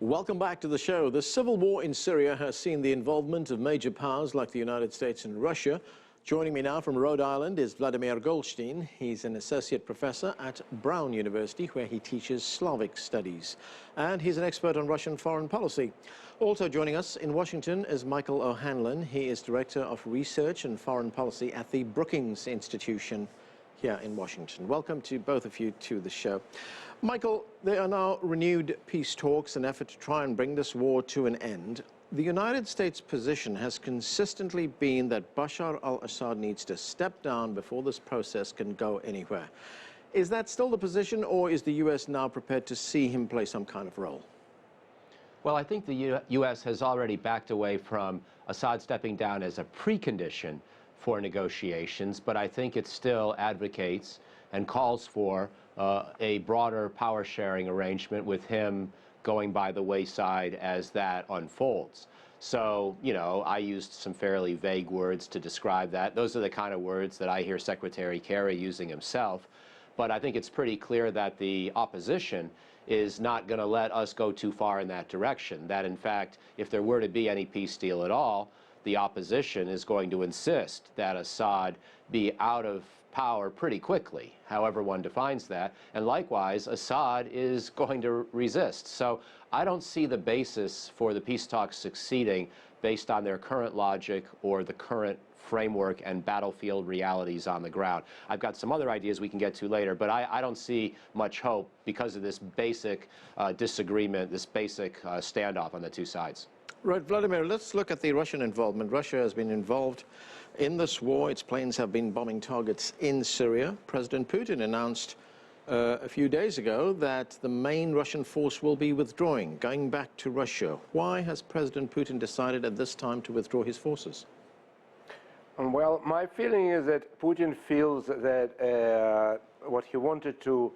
Welcome back to the show. The civil war in Syria has seen the involvement of major powers like the United States and Russia. Joining me now from Rhode Island is Vladimir Golstein. He's an associate professor at Brown University, where he teaches Slavic studies. And he's an expert on Russian foreign policy. Also joining us in Washington is Michael O'Hanlon. He is Director of Research and Foreign Policy at the Brookings Institution here in Washington. Welcome to both of you to the show. Michael, there are now renewed peace talks, an effort to try and bring this war to an end. The United States' position has consistently been that Bashar al-Assad needs to step down before this process can go anywhere. Is that still the position, or is the U.S. now prepared to see him play some kind of role? Well, I think the U.S. has already backed away from Assad stepping down as a precondition for negotiations, but I think it still advocates and calls for a broader power-sharing arrangement with him going by the wayside as that unfolds. So, you know, I used some fairly vague words to describe that. Those are the kind of words that I hear Secretary Kerry using himself. But I think it's pretty clear that the opposition is not going to let us go too far in that direction. That, in fact, if there were to be any peace deal at all, the opposition is going to insist that Assad be out of power pretty quickly, however one defines that, and likewise Assad is going to resist. So I don't see the basis for the peace talks succeeding based on their current logic or the current framework and battlefield realities on the ground. I've got some other ideas we can get to later, but I don't see much hope because of this basic disagreement, this basic standoff on the two sides. Right, Vladimir, let's look at the Russian involvement. Russia has been involved in this war. Its planes have been bombing targets in Syria. President Putin announced a few days ago that the main Russian force will be withdrawing, going back to Russia. Why has President Putin decided at this time to withdraw his forces? Well, my feeling is that Putin feels that what he wanted to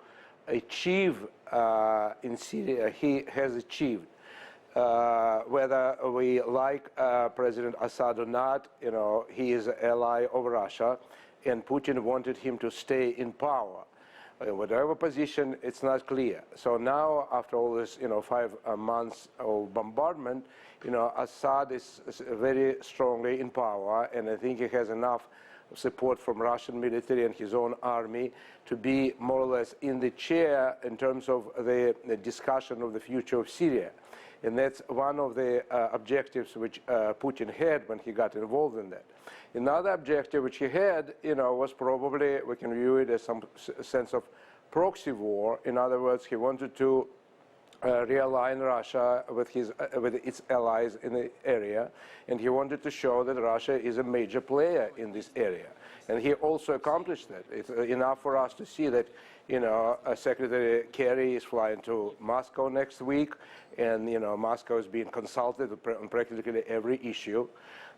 achieve in Syria, he has achieved. Whether we like President Assad or not, you know, he is an ally of Russia, and Putin wanted him to stay in power. Whatever position, it's not clear. So now, after all this, you know, 5 months of bombardment, you know, Assad is very strongly in power, and I think he has enough support from Russian military and his own army to be more or less in the chair in terms of the discussion of the future of Syria. And that's one of the objectives which Putin had when he got involved in that. Another objective which he had, you know, was probably, we can view it as some sense of proxy war. In other words, he wanted to realign Russia with its allies in the area, and he wanted to show that Russia is a major player in this area. And he also accomplished that. It's enough for us to see that, you know, Secretary Kerry is flying to Moscow next week, and, you know, Moscow is being consulted on practically every issue.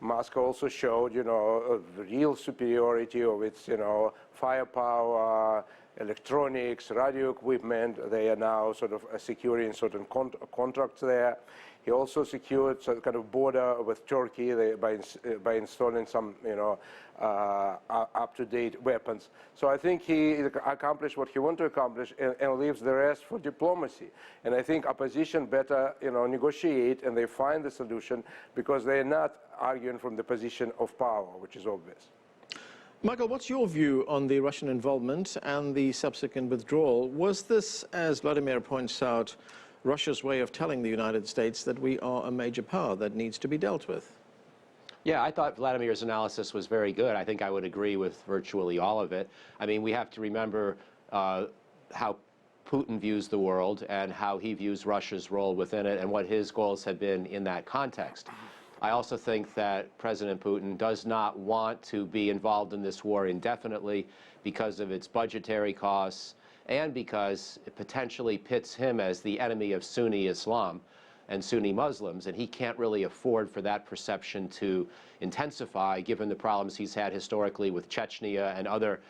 Moscow also showed, you know, a real superiority of its, you know, firepower, electronics, radio equipment. They are now sort of securing certain contracts there. He also secured some kind of border with Turkey by installing some, you know, up-to-date weapons. So I think he accomplished what he wanted to accomplish, and leaves the rest for diplomacy. And I think opposition better, you know, negotiate, and they find the solution, because they are not arguing from the position of power, which is obvious. Michael, what's your view on the Russian involvement and the subsequent withdrawal? Was this, as Vladimir points out, Russia's way of telling the United States that we are a major power that needs to be dealt with? Yeah, I thought Vladimir's analysis was very good. I think I would agree with virtually all of it. I mean, we have to remember how Putin views the world and how he views Russia's role within it and what his goals have been in that context. I also think that President Putin does not want to be involved in this war indefinitely because of its budgetary costs and because it potentially pits him as the enemy of Sunni Islam and Sunni Muslims, and he can't really afford for that perception to intensify given the problems he's had historically with Chechnya and other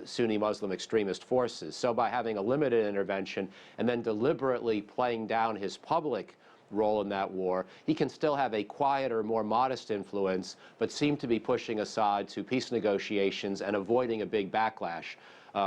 Sunni Muslim extremist forces. So by having a limited intervention and then deliberately playing down his public role in that war, he can still have a quieter, more modest influence, but seem to be pushing Assad to peace negotiations and avoiding a big backlash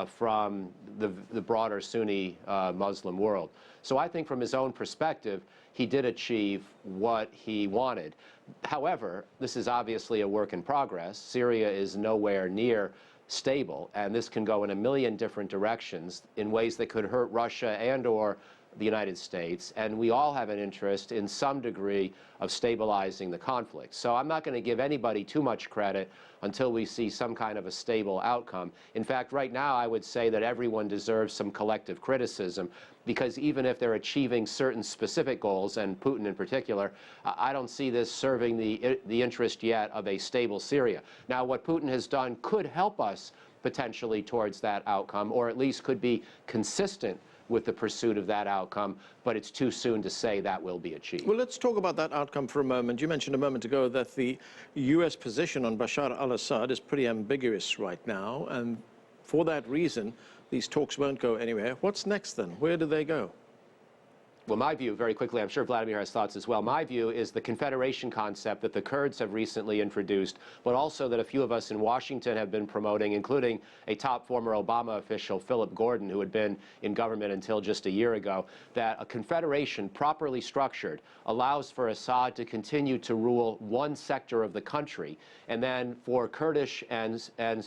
from the broader Sunni Muslim world. So I think from his own perspective, he did achieve what he wanted. However, this is obviously a work in progress. Syria is nowhere near stable, and this can go in a million different directions in ways that could hurt Russia and or the United States, and we all have an interest in some degree of stabilizing the conflict. So I'm not going to give anybody too much credit until we see some kind of a stable outcome. In fact, right now I would say that everyone deserves some collective criticism, because even if they're achieving certain specific goals, and Putin in particular, I don't see this serving the interest yet of a stable Syria. Now, what Putin has done could help us potentially towards that outcome, or at least could be consistent with the pursuit of that outcome, but it's too soon to say that will be achieved. Well, let's talk about that outcome for a moment. You mentioned a moment ago that the U.S. position on Bashar al-Assad is pretty ambiguous right now, and for that reason, these talks won't go anywhere. What's next then? Where do they go? Well, my view, very quickly, I'm sure Vladimir has thoughts as well, my view is the confederation concept that the Kurds have recently introduced, but also that a few of us in Washington have been promoting, including a top former Obama official, Philip Gordon, who had been in government until just a year ago, that a confederation properly structured allows for Assad to continue to rule one sector of the country, and then for Kurdish and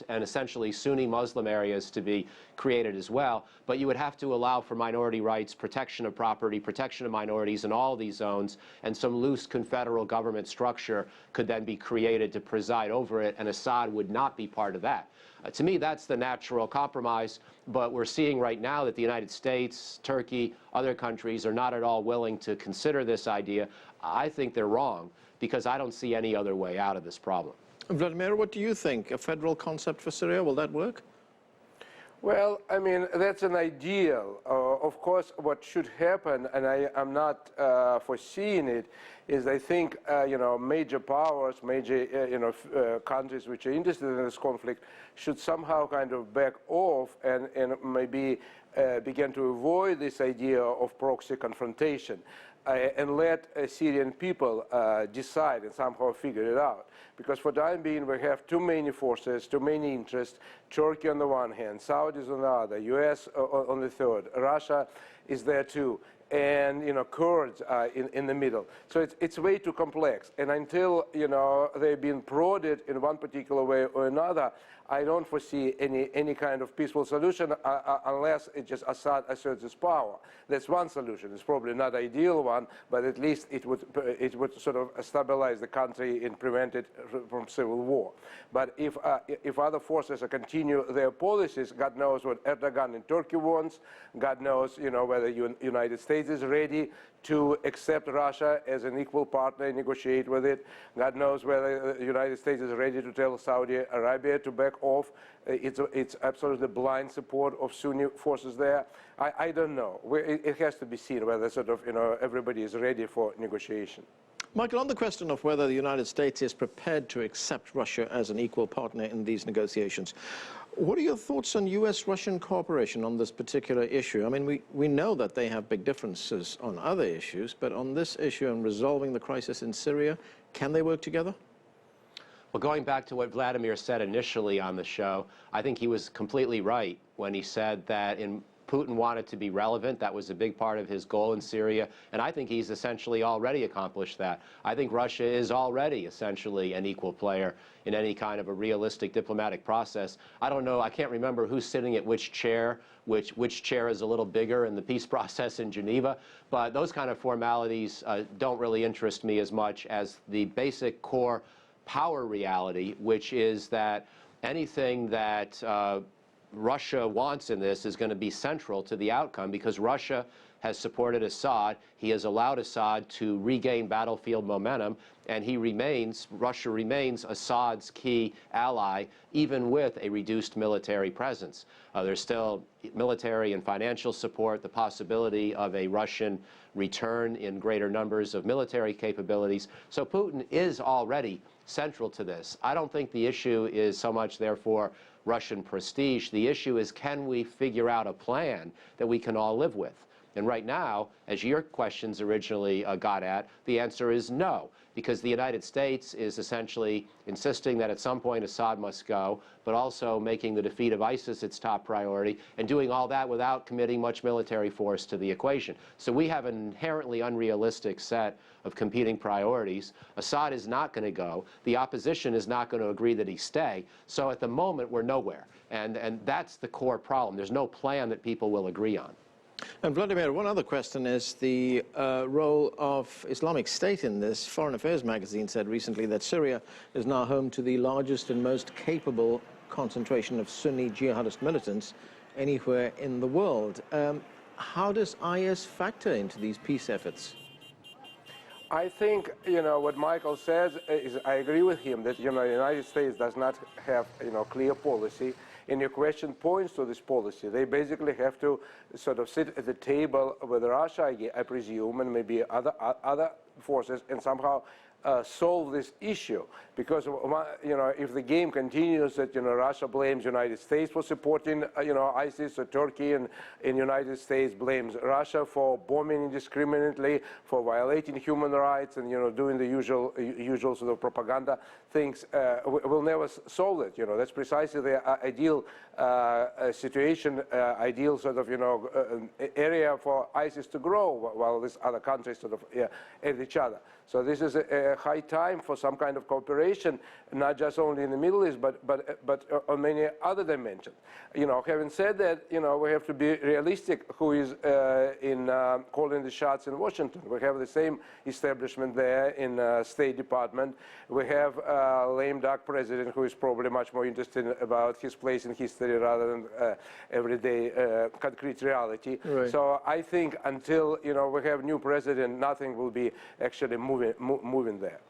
essentially Sunni Muslim areas to be created as well. But you would have to allow for minority rights, protection of property, protection of minorities in all these zones, and some loose confederal government structure could then be created to preside over it, and Assad would not be part of that. To me, that's the natural compromise, but we're seeing right now that the United States, Turkey, other countries are not at all willing to consider this idea. I think they're wrong, because I don't see any other way out of this problem. Vladimir, what do you think? A federal concept for Syria, will that work? Well, I mean, that's an ideal. Of course, what should happen, and I'm not foreseeing it, is I think, major powers, major, countries which are interested in this conflict should somehow kind of back off and maybe begin to avoid this idea of proxy confrontation. And let Syrian people decide and somehow figure it out. Because for the time being, we have too many forces, too many interests. Turkey on the one hand, Saudis on the other, US on the third, Russia is there too, and Kurds are in the middle. So it's way too complex. And until they've been prodded in one particular way or another, I don't foresee any kind of peaceful solution unless it just Assad asserts his power. That's one solution. It's probably not an ideal one, but at least it would sort of stabilize the country and prevent it from civil war. But if other forces continue their policies, God knows what Erdogan in Turkey wants. God knows whether United States is ready to accept Russia as an equal partner and negotiate with it. God knows whether the United States is ready to tell Saudi Arabia to back off. It's absolutely blind support of Sunni forces there. I don't know. It has to be seen whether sort of everybody is ready for negotiation. Michael, on the question of whether the United States is prepared to accept Russia as an equal partner in these negotiations, what are your thoughts on U.S.-Russian cooperation on this particular issue? I mean, we know that they have big differences on other issues, but on this issue and resolving the crisis in Syria, can they work together? Well, going back to what Vladimir said initially on the show, I think he was completely right when he said that Putin wanted to be relevant. That was a big part of his goal in Syria, and I think he's essentially already accomplished that. I think Russia is already essentially an equal player in any kind of a realistic diplomatic process. I don't know, I can't remember who's sitting at which chair, which chair is a little bigger in the peace process in Geneva, but those kind of formalities don't really interest me as much as the basic core power reality, which is that anything that Russia wants in this is going to be central to the outcome, because Russia has supported Assad. He has allowed Assad to regain battlefield momentum, and Russia remains Assad's key ally, even with a reduced military presence. There's still military and financial support, the possibility of a Russian return in greater numbers of military capabilities. So Putin is already central to this. I don't think the issue is so much, therefore, Russian prestige. The issue is, can we figure out a plan that we can all live with? And right now, as your questions originally got at, the answer is no, because the United States is essentially insisting that at some point Assad must go, but also making the defeat of ISIS its top priority, and doing all that without committing much military force to the equation. So we have an inherently unrealistic set of competing priorities. Assad is not going to go. The opposition is not going to agree that he stay. So at the moment, we're nowhere. And that's the core problem. There's no plan that people will agree on. And Vladimir, one other question is the role of Islamic State in this. Foreign Affairs magazine said recently that Syria is now home to the largest and most capable concentration of Sunni jihadist militants anywhere in the world. How does IS factor into these peace efforts? I think, what Michael says is, I agree with him that, the United States does not have, clear policy. And your question points to this policy. They basically have to sort of sit at the table with Russia, I presume, and maybe other forces, and somehow solve this issue. Because if the game continues that Russia blames United States for supporting ISIS, or Turkey and United States blames Russia for bombing indiscriminately, for violating human rights, and doing the usual sort of propaganda things, we'll never solve it. That's precisely the ideal situation, ideal sort of area for ISIS to grow, while these other countries sort of at each other. So this is a high time for some kind of cooperation, not just only in the Middle East, but on many other dimensions. Having said that, we have to be realistic. Who is calling the shots in Washington? We have the same establishment there in State Department. We have a lame duck president who is probably much more interested about his place in history rather than everyday concrete reality. Right. So I think until we have new president, nothing will be actually moving there.